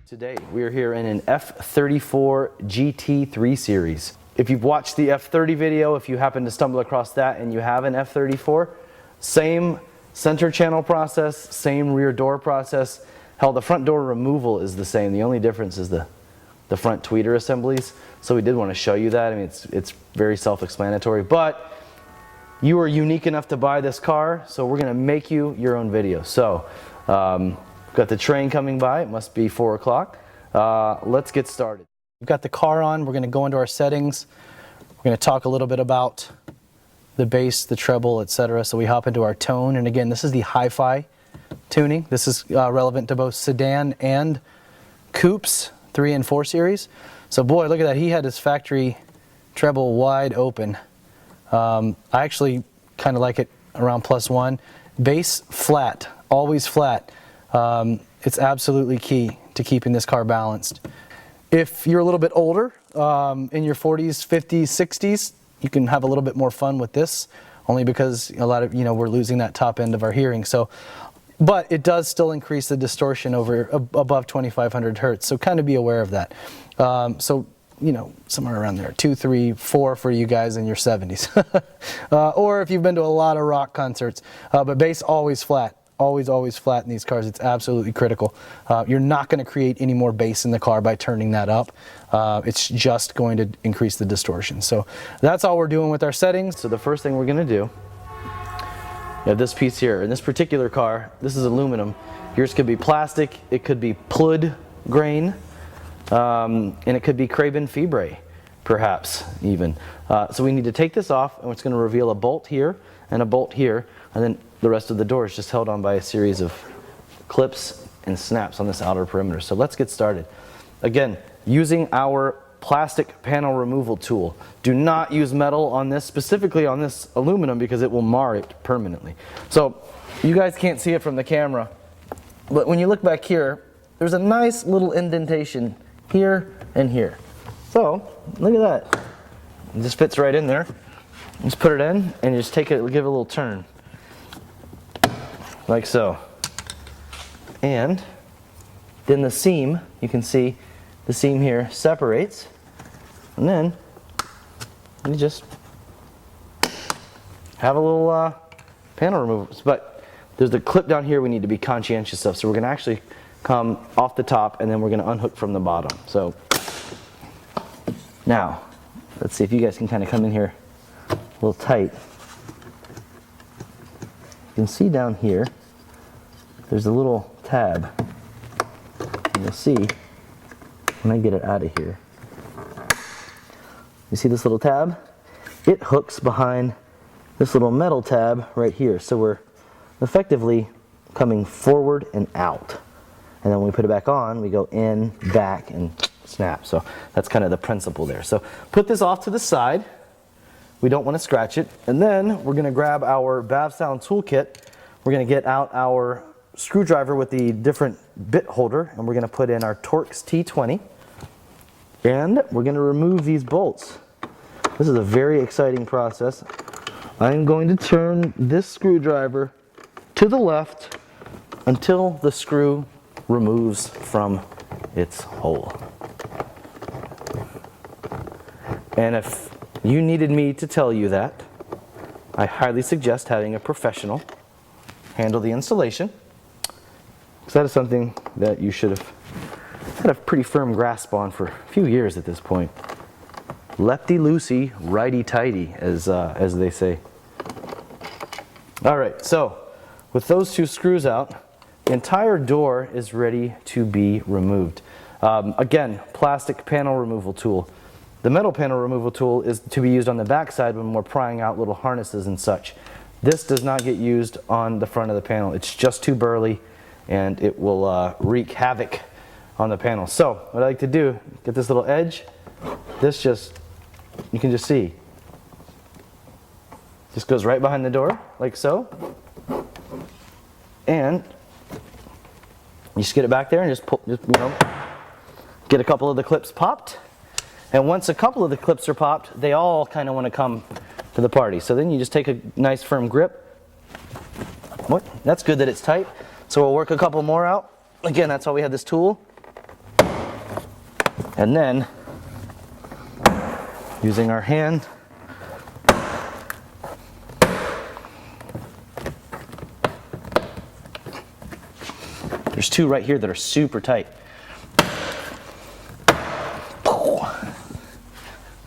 Today we are here in an F34 GT3 series. If you've watched the F30 video, if you happen to stumble across that and you have an F34, same center channel process, same rear door process. Hell, the front door removal is the same. The only difference is the front tweeter assemblies. So we did want to show you that. I mean, it's very self-explanatory, but you are unique enough to buy this car, so we're going to make you your own video. So, got the train coming by. It must be 4 o'clock. Let's get started. We've got the car on. We're going to go into our settings. We're going to talk a little bit about the bass, the treble, etc. So we hop into our tone. And again, this is the HiFi tuning. This is relevant to both sedan and coupes, 3 and 4 series. So boy, look at that. He had his factory treble wide open. I actually kind of like it around +1. Bass flat, always flat. It's absolutely key to keeping this car balanced. If you're a little bit older, in your 40s, 50s, 60s, you can have a little bit more fun with this, only because a lot of, we're losing that top end of our hearing. So, but it does still increase the distortion above 2500 hertz. So kind of be aware of that. Somewhere around there, 2, 3, 4 for you guys in your 70s. Or if you've been to a lot of rock concerts. But bass always flat. Always flat in these cars. It's absolutely critical. You're not going to create any more bass in the car by turning that up. It's just going to increase the distortion. So that's all we're doing with our settings. So the first thing we're going to do, you have this piece here. In this particular car, this is aluminum. Yours could be plastic. It could be plud grain. And it could be Craben fibre, perhaps even. So we need to take this off, and it's going to reveal a bolt here and a bolt here, and then the rest of the door is just held on by a series of clips and snaps on this outer perimeter. So let's get started. Again, using our plastic panel removal tool. Do not use metal on this, specifically on this aluminum, because it will mar it permanently. So you guys can't see it from the camera, but when you look back here, there's a nice little indentation here and here. So look at that. It just fits right in there. Just put it in and you just take it, give it a little turn. Like so. And then the seam, you can see the seam here separates. And then you just have a little panel removal. But there's the clip down here we need to be conscientious of. So we're going to actually come off the top, and then we're going to unhook from the bottom. So now, let's see if you guys can kind of come in here a little tight. You can see down here, there's a little tab. And you'll see, when I get it out of here, you see this little tab? It hooks behind this little metal tab right here. So we're effectively coming forward and out. And then when we put it back on, we go in, back, and snap. So that's kind of the principle there. So put this off to the side. We don't want to scratch it. And then we're going to grab our Bavsound toolkit. We're going to get out our screwdriver with the different bit holder, and we're going to put in our Torx T20. And we're going to remove these bolts. This is a very exciting process. I'm going to turn this screwdriver to the left until the screw removes from its hole. And if you needed me to tell you that, I highly suggest having a professional handle the installation, because that is something that you should have had a pretty firm grasp on for a few years at this point. Lefty-loosey, righty-tighty, as they say. All right, so with those two screws out, the entire door is ready to be removed. Again, plastic panel removal tool. The metal panel removal tool is to be used on the back side when we're prying out little harnesses and such. This does not get used on the front of the panel. It's just too burly, and it will wreak havoc on the panel. So what I like to do, get this little edge. This just, you can just see, just goes right behind the door, like so. And you just get it back there and just pull, get a couple of the clips popped. And once a couple of the clips are popped, they all kind of want to come to the party. So then you just take a nice firm grip. What? That's good that it's tight. So we'll work a couple more out. Again, that's why we have this tool. And then, using our hand, there's two right here that are super tight.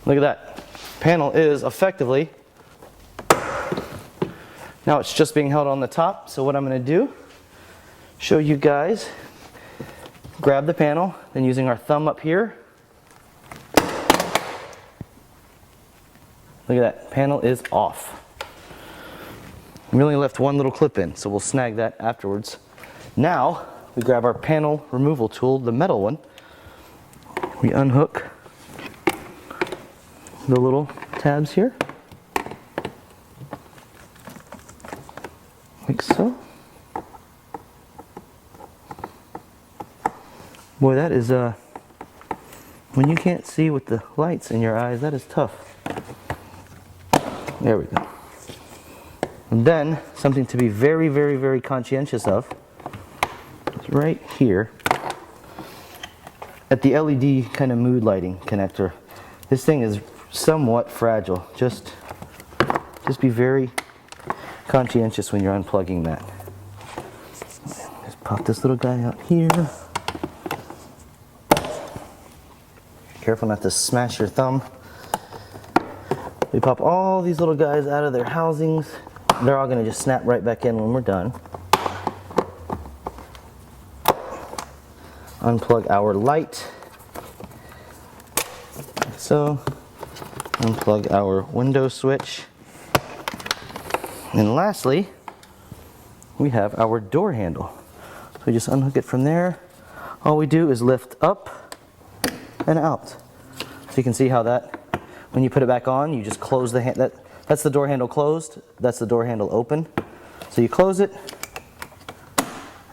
Look at that. Panel is effectively, now it's just being held on the top. So what I'm going to do, show you guys, grab the panel, then using our thumb up here. Look at that, panel is off. We only left one little clip in, so we'll snag that afterwards. Now, we grab our panel removal tool, the metal one. We unhook the little tabs here, like so. Boy, that is, when you can't see with the lights in your eyes, that is tough. There we go. And then, something to be very, very, very conscientious of is right here at the LED kind of mood lighting connector. This thing is somewhat fragile. Just be very conscientious when you're unplugging that. Just pop this little guy out here. Careful not to smash your thumb. We pop all these little guys out of their housings. They're all going to just snap right back in when we're done. Unplug our light. Like so. Unplug our window switch. And lastly, we have our door handle. So we just unhook it from there. All we do is lift up and out. So you can see how that, when you put it back on, you just close the hand. That's the door handle closed. That's the door handle open. So you close it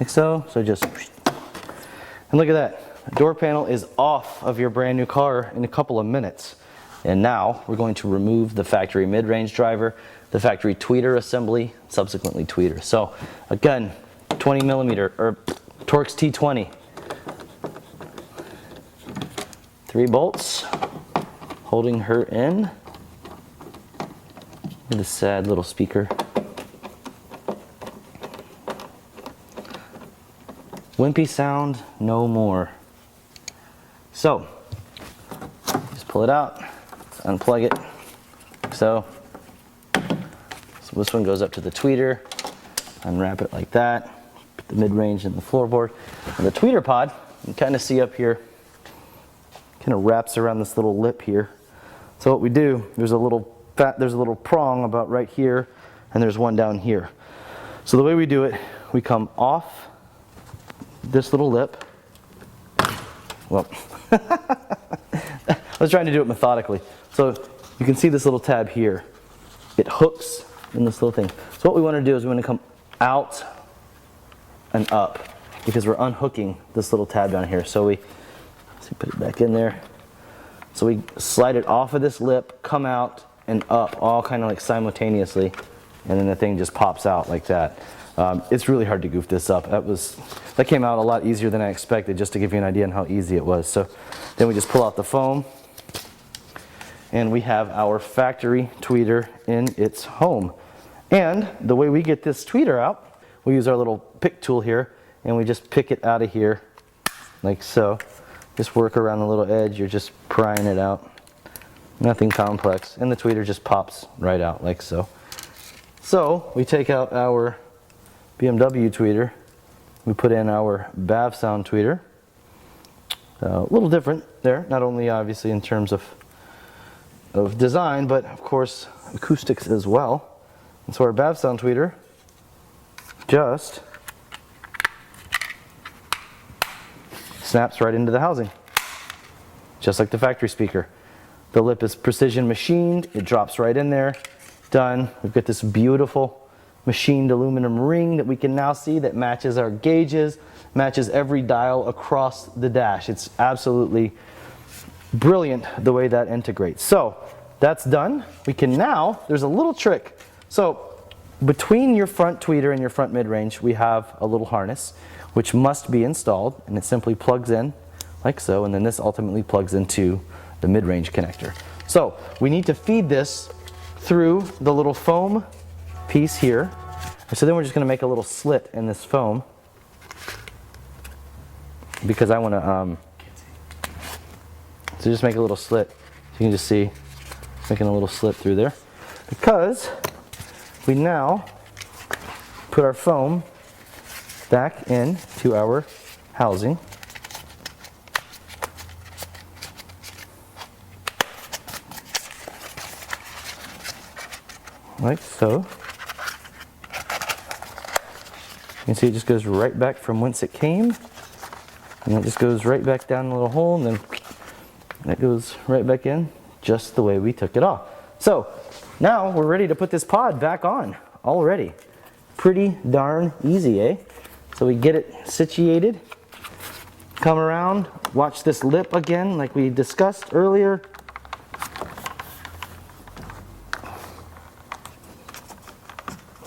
like so. So just, and look at that. The door panel is off of your brand new car in a couple of minutes. And now we're going to remove the factory mid-range driver, the factory tweeter assembly, subsequently tweeter. So again, 20 millimeter or Torx T20. 3 bolts holding her in. Look at this sad little speaker. Wimpy sound, no more. So, just pull it out, unplug it. So this one goes up to the tweeter, unwrap it like that, put the mid-range in the floorboard. And the tweeter pod, you can kind of see up here, kind of wraps around this little lip here. So what we do, there's a little prong about right here, and there's one down here. So the way we do it, we come off this little lip. Well, I was trying to do it methodically. So you can see this little tab here. It hooks in this little thing. So what we want to do is we want to come out and up because we're unhooking this little tab down here. So we put it back in there. So we slide it off of this lip, come out and up, all kind of like simultaneously, and then the thing just pops out like that. It's really hard to goof this up. That came out a lot easier than I expected, just to give you an idea on how easy it was. So then we just pull out the foam, and we have our factory tweeter in its home. And the way we get this tweeter out, we use our little pick tool here, and we just pick it out of here like so. Just work around the little edge, you're just prying it out. Nothing complex, and the tweeter just pops right out like so. So we take out our BMW tweeter, we put in our Bavsound tweeter. A little different there, not only obviously in terms of design, but of course acoustics as well. And so our Bavsound tweeter just snaps right into the housing, just like the factory speaker. The lip is precision machined, it drops right in there, done. We've got this beautiful machined aluminum ring that we can now see that matches our gauges, matches every dial across the dash. It's absolutely brilliant the way that integrates. So that's done. We can now, there's a little trick. So between your front tweeter and your front mid-range, we have a little harness which must be installed, and it simply plugs in like so, and then this ultimately plugs into the mid-range connector. So we need to feed this through the little foam piece here. So then we're just going to make a little slit in this foam because I want to so just make a little slit. So you can just see making a little slit through there, because we now put our foam back into our housing. Like so. You can see it just goes right back from whence it came, and it just goes right back down the little hole, and then that goes right back in just the way we took it off. So now we're ready to put this pod back on already. Pretty darn easy, eh? So we get it situated, come around, watch this lip again like we discussed earlier.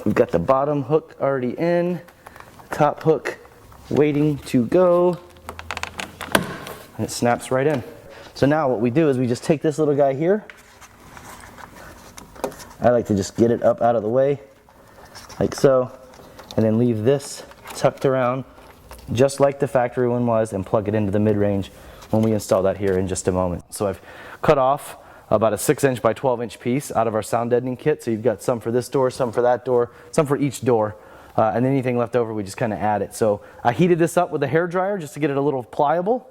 We've got the bottom hook already in, top hook waiting to go, and it snaps right in. So now what we do is we just take this little guy here. I like to just get it up out of the way, like so, and then leave this tucked around just like the factory one was, and plug it into the mid-range when we install that here in just a moment. So I've cut off about a 6" by 12" piece out of our sound deadening kit. So you've got some for this door, some for that door, some for each door, and anything left over we just kind of add it. So I heated this up with a hair dryer just to get it a little pliable,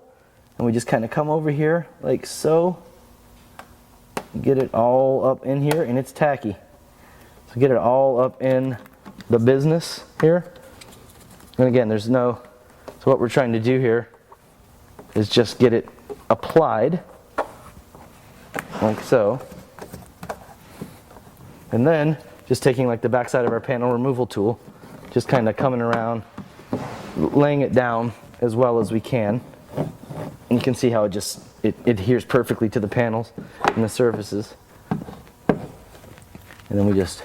and we just kind of come over here like so, get it all up in here, and it's tacky. So get it all up in the business here. And again, there's no, so what we're trying to do here is just get it applied like so, and then just taking like the backside of our panel removal tool, just kind of coming around, laying it down as well as we can. And you can see how it adheres perfectly to the panels and the surfaces. And then we just,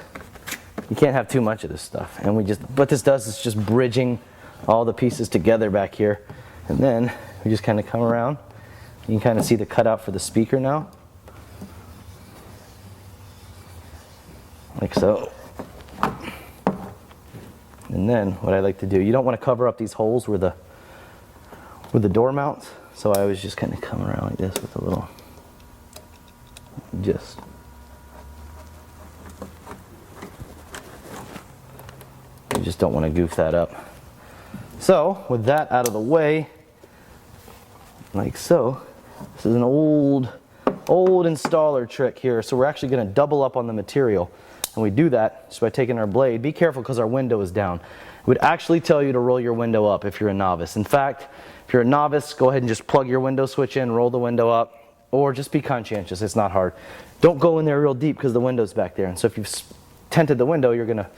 you can't have too much of this stuff. And we just, what this does is just bridging all the pieces together back here. And then we just kind of come around. You can kind of see the cutout for the speaker now. Like so. And then what I like to do, you don't want to cover up these holes where the door mounts. So I always just kind of come around like this with a little, just. You just don't want to goof that up. So with that out of the way, like so, this is an old installer trick here. So we're actually going to double up on the material. And we do that just by taking our blade. Be careful because our window is down. It would actually tell you to roll your window up if you're a novice. In fact, if you're a novice, go ahead and just plug your window switch in, roll the window up, or just be conscientious. It's not hard. Don't go in there real deep because the window's back there. And so if you've tented the window, you're going to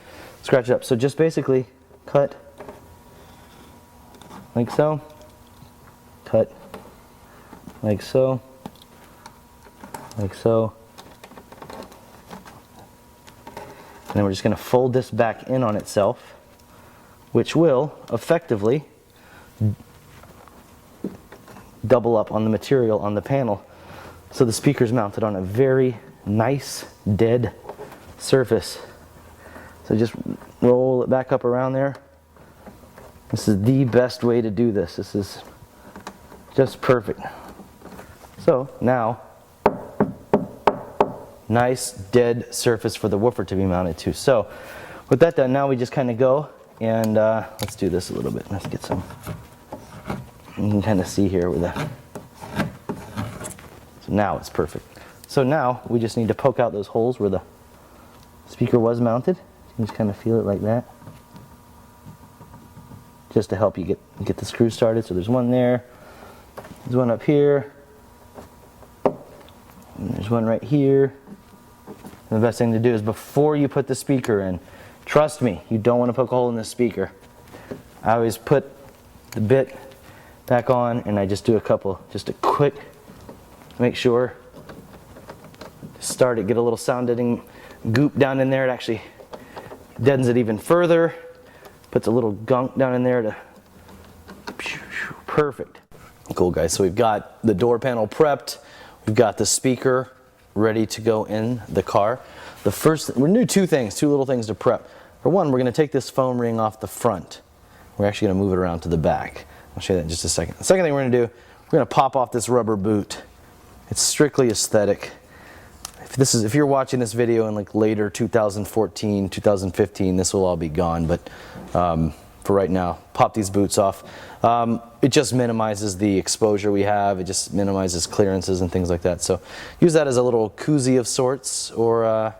scratch it up. So just basically cut like so, cut like so, like so. And then we're just going to fold this back in on itself, which will effectively double up on the material on the panel. So the speaker's mounted on a very nice dead surface. So just roll it back up around there. This is the best way to do this. This is just perfect. So now, nice dead surface for the woofer to be mounted to. So with that done, now we just kind of go and let's do this a little bit. Let's get some, you can kind of see here with the, so now it's perfect. So now we just need to poke out those holes where the speaker was mounted. You just kind of feel it like that, just to help you get the screw started. So there's one there, there's one up here, and there's one right here. And the best thing to do is before you put the speaker in, trust me, you don't want to poke a hole in this speaker. I always put the bit back on and I just do a couple, just a quick, make sure, start it, get a little sound deadening goop down in there. It actually deadens it even further, puts a little gunk down in there to, perfect. Cool, guys. So we've got the door panel prepped. We've got the speaker ready to go in the car. The first, we're gonna do two little things to prep. For one, we're gonna take this foam ring off the front. We're actually gonna move it around to the back. I'll show you that in just a second. The second thing we're gonna do, we're gonna pop off this rubber boot. It's strictly aesthetic. If you're watching this video in like later 2014, 2015, this will all be gone, but for right now, pop these boots off. It just minimizes the exposure we have. It just minimizes clearances and things like that. So use that as a little koozie of sorts, or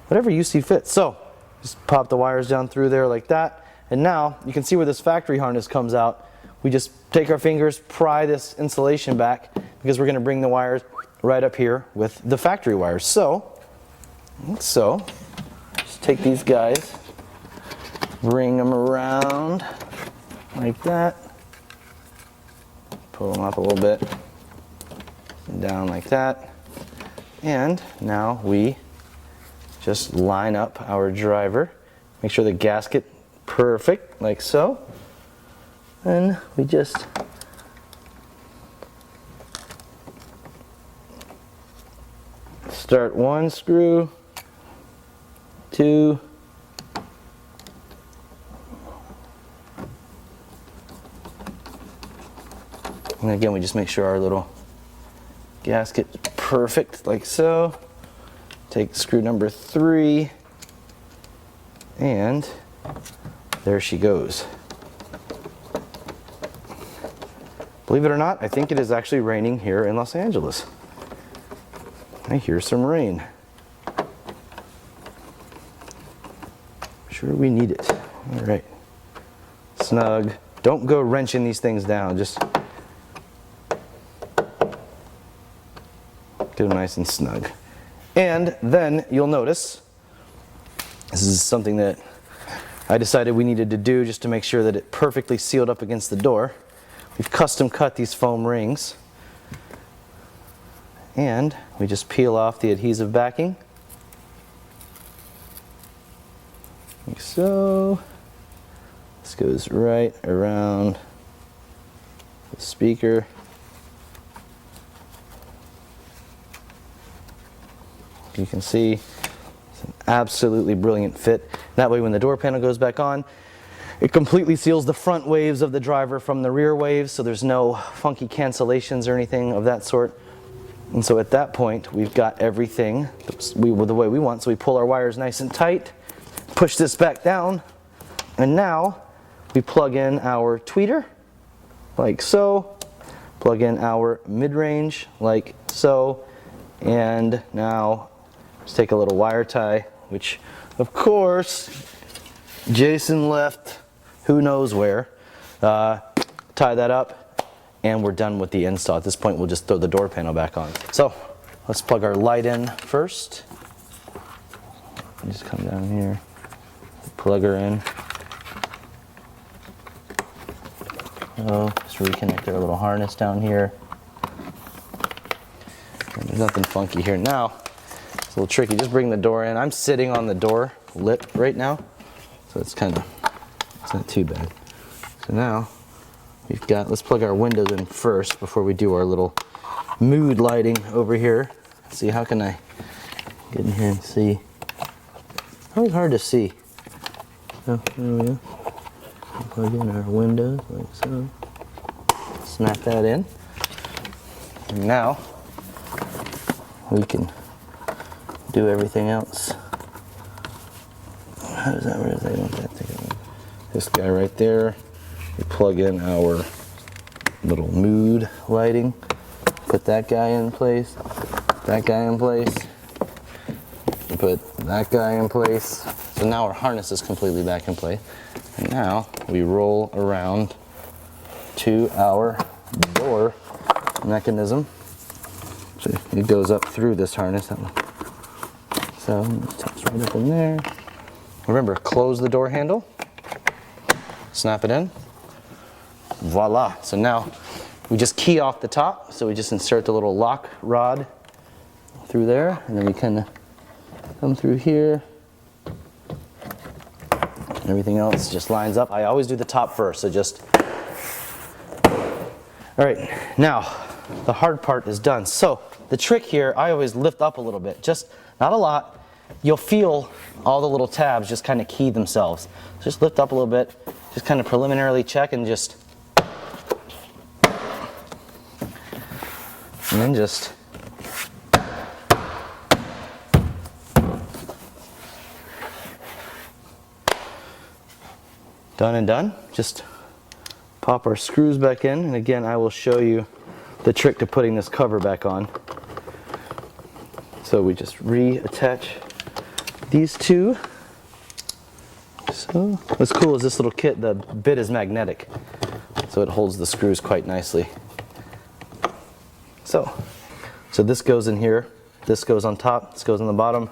whatever you see fit. So just pop the wires down through there like that. And now you can see where this factory harness comes out. We just take our fingers, pry this insulation back, because we're gonna bring the wires right up here with the factory wires. So just take these guys, bring them around like that, pull them up a little bit, down like that, and now we just line up our driver, make sure the gasket perfect, like so, and we just start one screw, two, and again we just make sure our little gasket is perfect, like so. Take screw number 3, and there she goes. Believe it or not, I think it is actually raining here in Los Angeles. I hear some rain. Sure, we need it. All right. Snug. Don't go wrenching these things down. Just get them nice and snug. And then you'll notice, this is something that I decided we needed to do just to make sure that it perfectly sealed up against the door. We've custom cut these foam rings. And we just peel off the adhesive backing, like so. This goes right around the speaker. You can see it's an absolutely brilliant fit. That way when the door panel goes back on, it completely seals the front waves of the driver from the rear waves, so there's no funky cancellations or anything of that sort. And so at that point, we've got everything the way we want. So we pull our wires nice and tight, push this back down, and now we plug in our tweeter, like so, plug in our mid-range, like so, and now let's take a little wire tie, which of course Jason left who knows where. Tie that up, and we're done with the install. At this point, we'll just throw the door panel back on. So let's plug our light in first. Just come down here, plug her in. Just reconnect our little harness down here. And there's nothing funky here. Now, it's a little tricky. Just bring the door in. I'm sitting on the door lip right now, so it's not too bad. So now, we've got, let's plug our windows in first before we do our little mood lighting over here. Let's see, how can I get in here and see? Probably hard to see. So, there we go. Plug in our windows like so. Snap that in. And now, we can do everything else. How does that, where does that want that to go? This guy right there. We plug in our little mood lighting, put that guy in place, that guy in place, put that guy in place. So now our harness is completely back in place. And now we roll around to our door mechanism. So it goes up through this harness. So it tucks right up in there. Remember, close the door handle, snap it in. Voila. So now we just key off the top. So we just insert the little lock rod through there, and then we kind of come through here. Everything else just lines up. I always do the top first, so just All right, now the hard part is done. So the trick here, I always lift up a little bit, just not a lot. You'll feel all the little tabs just kind of key themselves. Just lift up a little bit, just kind of preliminarily check and then just done and done. Just pop our screws back in, and again I will show you the trick to putting this cover back on. So we just reattach these two. So what's cool is this little kit, the bit is magnetic, so it holds the screws quite nicely. So this goes in here, this goes on top, this goes on the bottom,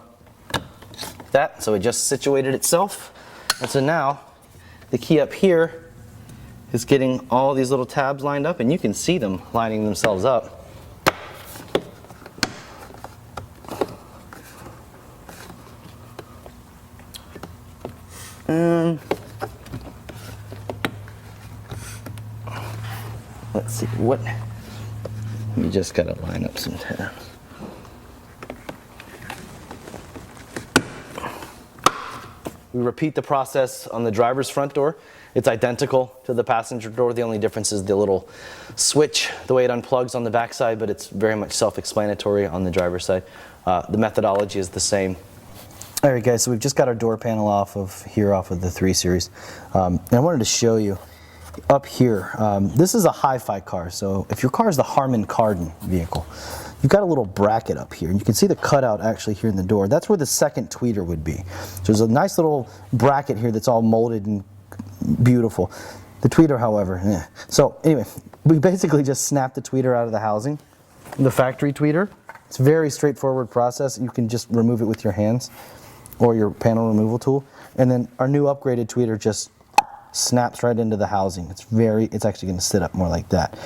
that, so it just situated itself. And so now the key up here is getting all these little tabs lined up, and you can see them lining themselves up. And let's see, you just gotta line up some tabs. We repeat the process on the driver's front door. It's identical to the passenger door. The only difference is the little switch, the way it unplugs on the back side, but it's very much self-explanatory on the driver's side. The methodology is the same. All right, guys, so we've just got our door panel off of the 3 Series. And I wanted to show you up here. This is a HiFi car, so if your car is the Harman Kardon vehicle, you've got a little bracket up here, and you can see the cutout actually here in the door. That's where the second tweeter would be. So there's a nice little bracket here that's all molded and beautiful. The tweeter, however, So anyway, we basically just snap the tweeter out of the housing, the factory tweeter. It's a very straightforward process. You can just remove it with your hands or your panel removal tool. And then our new upgraded tweeter just snaps right into the housing. It's actually going to sit up more like that.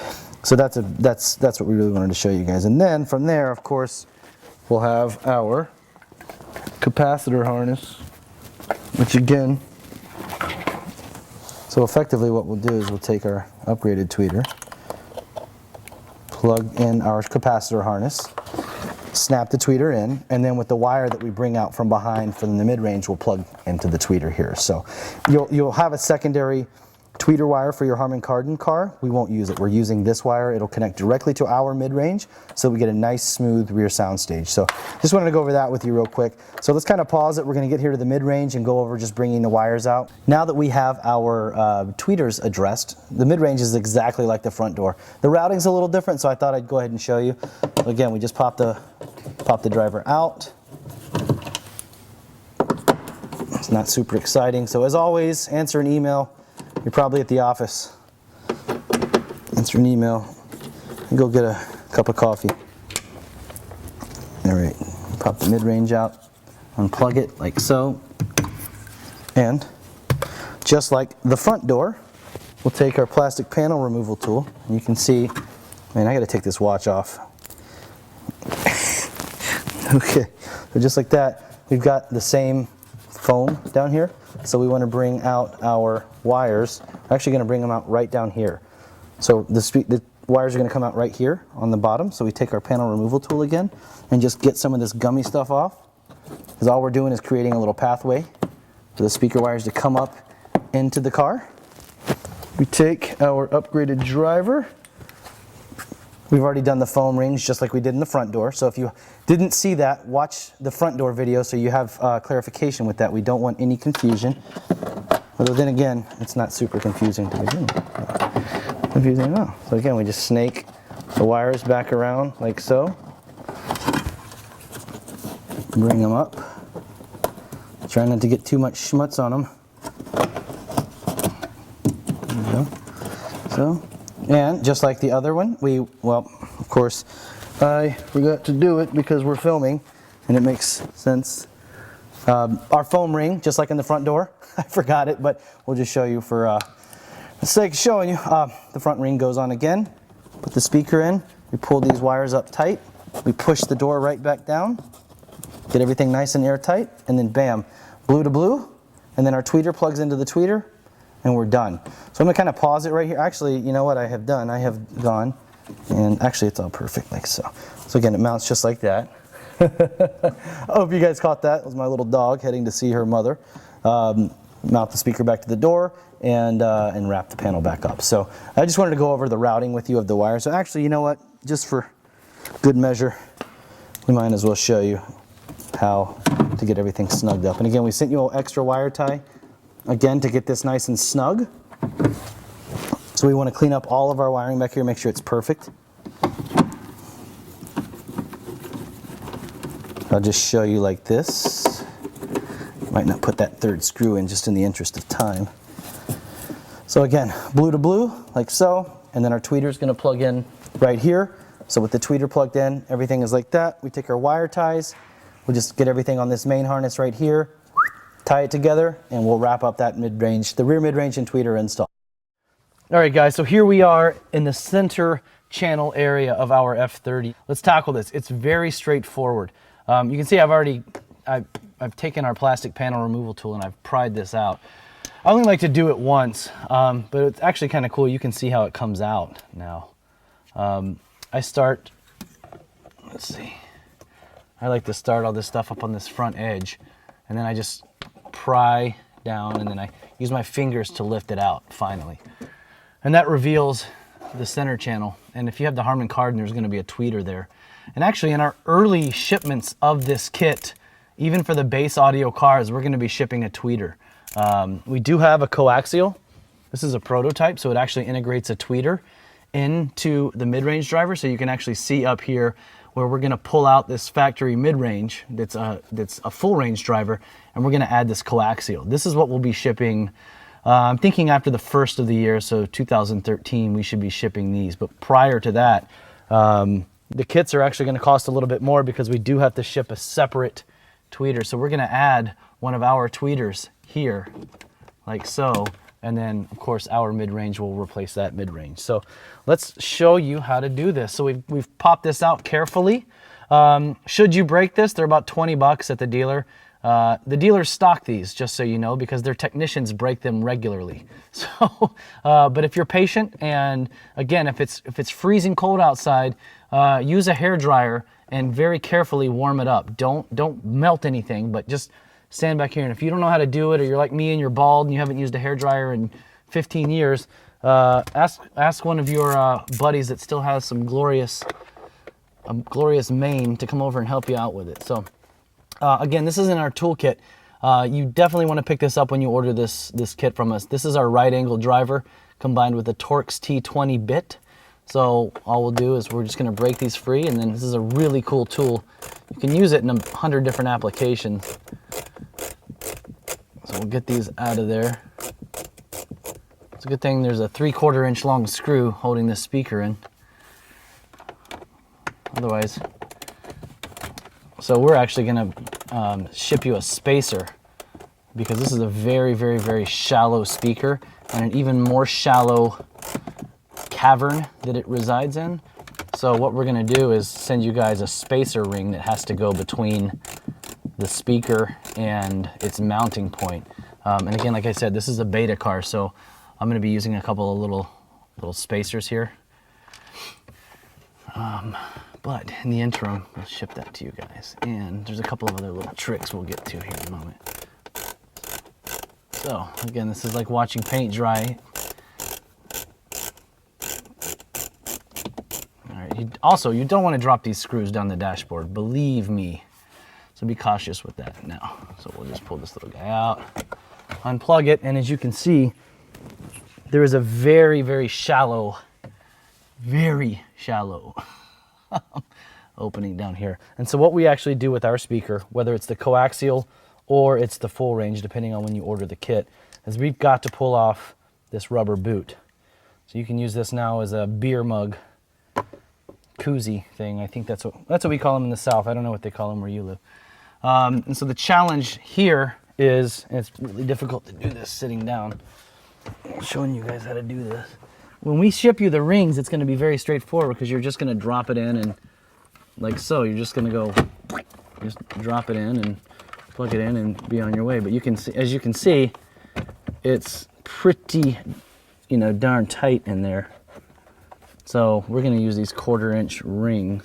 So that's what we really wanted to show you guys. And then from there, of course, we'll have our capacitor harness, which again, so effectively what we'll do is we'll take our upgraded tweeter, plug in our capacitor harness, snap the tweeter in, and then with the wire that we bring out from behind from the mid-range, we'll plug into the tweeter here. So you'll have a secondary tweeter wire for your Harman Kardon car. We won't use it. We're using this wire. It'll connect directly to our mid-range, so we get a nice smooth rear sound stage. So just wanted to go over that with you real quick. So let's kind of pause it. We're going to get here to the mid-range and go over just bringing the wires out. Now that we have our tweeters addressed, the mid-range is exactly like the front door. The routing's a little different, so I thought I'd go ahead and show you. Again, we just pop the driver out. It's not super exciting. So as always, answer an email. You're probably at the office. Answer an email and go get a cup of coffee. All right, pop the mid-range out, unplug it like so. And just like the front door, we'll take our plastic panel removal tool. And you can see, man, I gotta take this watch off. Okay, so just like that, we've got the same foam down here. So we want to bring out our wires. We're actually going to bring them out right down here. So the wires are going to come out right here on the bottom. So we take our panel removal tool again and just get some of this gummy stuff off. Because all we're doing is creating a little pathway for the speaker wires to come up into the car. We take our upgraded driver. We've already done the foam rings just like we did in the front door. So if you didn't see that, watch the front door video so you have clarification with that. We don't want any confusion. Although then again, it's not super confusing to begin with. Confusing at all. So again, we just snake the wires back around like so. Bring them up. Try not to get too much schmutz on them. There we go. So. And just like the other one, well, of course, I forgot to do it because we're filming, and it makes sense. Our foam ring, just like in the front door, I forgot it, but we'll just show you for the sake of showing you. The front ring goes on again, put the speaker in, we pull these wires up tight, we push the door right back down, get everything nice and airtight, and then bam, blue to blue, and then our tweeter plugs into the tweeter, and we're done. So I'm gonna kind of pause it right here. Actually, you know what I have done? I have gone, and actually it's all perfect like so. So again, it mounts just like that. I hope you guys caught that. It was my little dog heading to see her mother. Mount the speaker back to the door and wrap the panel back up. So I just wanted to go over the routing with you of the wires. So actually, you know what? Just for good measure, we might as well show you how to get everything snugged up. And again, we sent you an extra wire tie, again, to get this nice and snug. So we want to clean up all of our wiring back here, make sure it's perfect. I'll just show you like this. Might not put that third screw in just in the interest of time. So again, blue to blue, like so, and then our tweeter is going to plug in right here. So with the tweeter plugged in, everything is like that. We take our wire ties, we'll just get everything on this main harness right here, tie it together, and we'll wrap up that mid-range, the rear mid-range and tweeter install. All right, guys, so here we are in the center channel area of our F30. Let's tackle this. It's very straightforward. You can see I've taken our plastic panel removal tool and I've pried this out. I only like to do it once, but it's actually kind of cool. You can see how it comes out now. I start, let's see, I like to start all this stuff up on this front edge, and then I just pry down, and then I use my fingers to lift it out finally. And that reveals the center channel. And if you have the Harman Kardon, there's going to be a tweeter there. And actually, in our early shipments of this kit, even for the base audio cars, we're going to be shipping a tweeter. We do have a coaxial. This is a prototype, so it actually integrates a tweeter into the mid-range driver, so you can actually see up here where we're going to pull out this factory mid-range that's a full-range driver, and we're going to add this coaxial. This is what we'll be shipping. I'm thinking after the first of the year, so 2013, we should be shipping these. But prior to that, the kits are actually going to cost a little bit more because we do have to ship a separate tweeter. So we're going to add one of our tweeters here, like so, and then of course our mid-range will replace that mid-range. So let's show you how to do this. So we've popped this out carefully. Should you break this, they're about 20 bucks at the dealer. The dealers stock these, just so you know, because their technicians break them regularly. So, but if you're patient, and again, if it's freezing cold outside, use a hair dryer and very carefully warm it up. Don't melt anything, but just stand back here. And if you don't know how to do it, or you're like me and you're bald and you haven't used a hair dryer in 15 years, ask one of your buddies that still has some glorious mane to come over and help you out with it. So. Again, this is in our toolkit. You definitely want to pick this up when you order this kit from us. This is our right angle driver combined with the Torx T20 bit. So all we'll do is we're just going to break these free, and then this is a really cool tool. You can use it in 100 different applications. So we'll get these out of there. It's a good thing there's a 3/4 inch long screw holding this speaker in. Otherwise... So we're actually going to ship you a spacer, because this is a very, very, very shallow speaker and an even more shallow cavern that it resides in. So what we're going to do is send you guys a spacer ring that has to go between the speaker and its mounting point. And again, like I said, this is a beta car, so I'm going to be using a couple of little spacers here. But in the interim, we'll ship that to you guys. And there's a couple of other little tricks we'll get to here in a moment. So again, this is like watching paint dry. All right. You don't want to drop these screws down the dashboard, believe me. So be cautious with that now. So we'll just pull this little guy out, unplug it, and as you can see, there is a very, very shallow opening down here. And so what we actually do with our speaker, whether it's the coaxial or it's the full range, depending on when you order the kit, is we've got to pull off this rubber boot. So you can use this now as a beer mug koozie thing. I think that's what we call them in the South. I don't know what they call them where you live. And so the challenge here is, and it's really difficult to do this sitting down. I'm showing you guys how to do this. When we ship you the rings, it's going to be very straightforward, because you're just going to drop it in, and like so, you're just going to go, just drop it in and plug it in and be on your way. But you can see, as you can see, it's pretty, you know, darn tight in there. So we're gonna use these 1/4-inch rings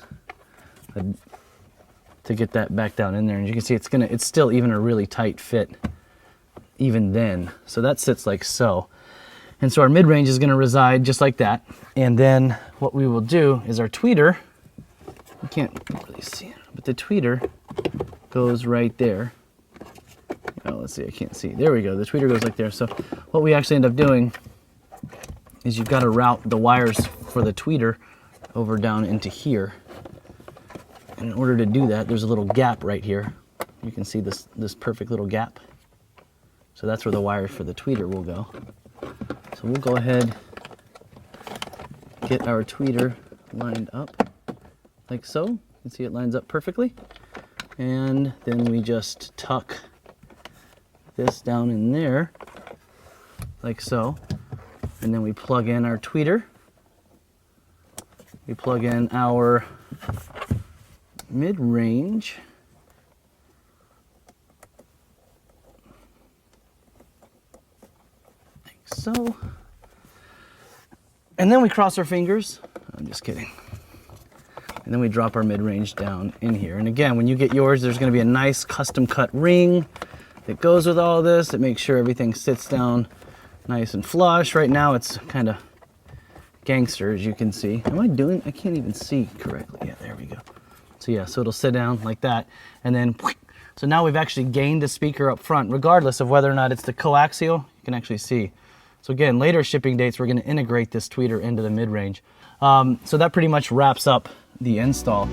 to get that back down in there. And you can see it's still even a really tight fit even then. So that sits like so. And so our mid-range is gonna reside just like that. And then what we will do is our tweeter, you can't really see it, but the tweeter goes right there. Oh, let's see, I can't see. There we go, the tweeter goes like there. So what we actually end up doing is you've got to route the wires for the tweeter over down into here. And in order to do that, there's a little gap right here. You can see this perfect little gap. So that's where the wires for the tweeter will go. So we'll go ahead, get our tweeter lined up like so. You can see it lines up perfectly. And then we just tuck this down in there like so. And then we plug in our tweeter. We plug in our mid-range. Like so. And then we cross our fingers. I'm just kidding. And then we drop our mid-range down in here. And again, when you get yours, there's going to be a nice custom cut ring that goes with all this. It makes sure everything sits down nice and flush. Right now it's kind of gangster, as you can see. Am I doing? I can't even see correctly. Yeah, there we go. So yeah, so it'll sit down like that. And then, so now we've actually gained a speaker up front, regardless of whether or not it's the coaxial, you can actually see. So again, later shipping dates, we're going to integrate this tweeter into the mid-range. So that pretty much wraps up the install.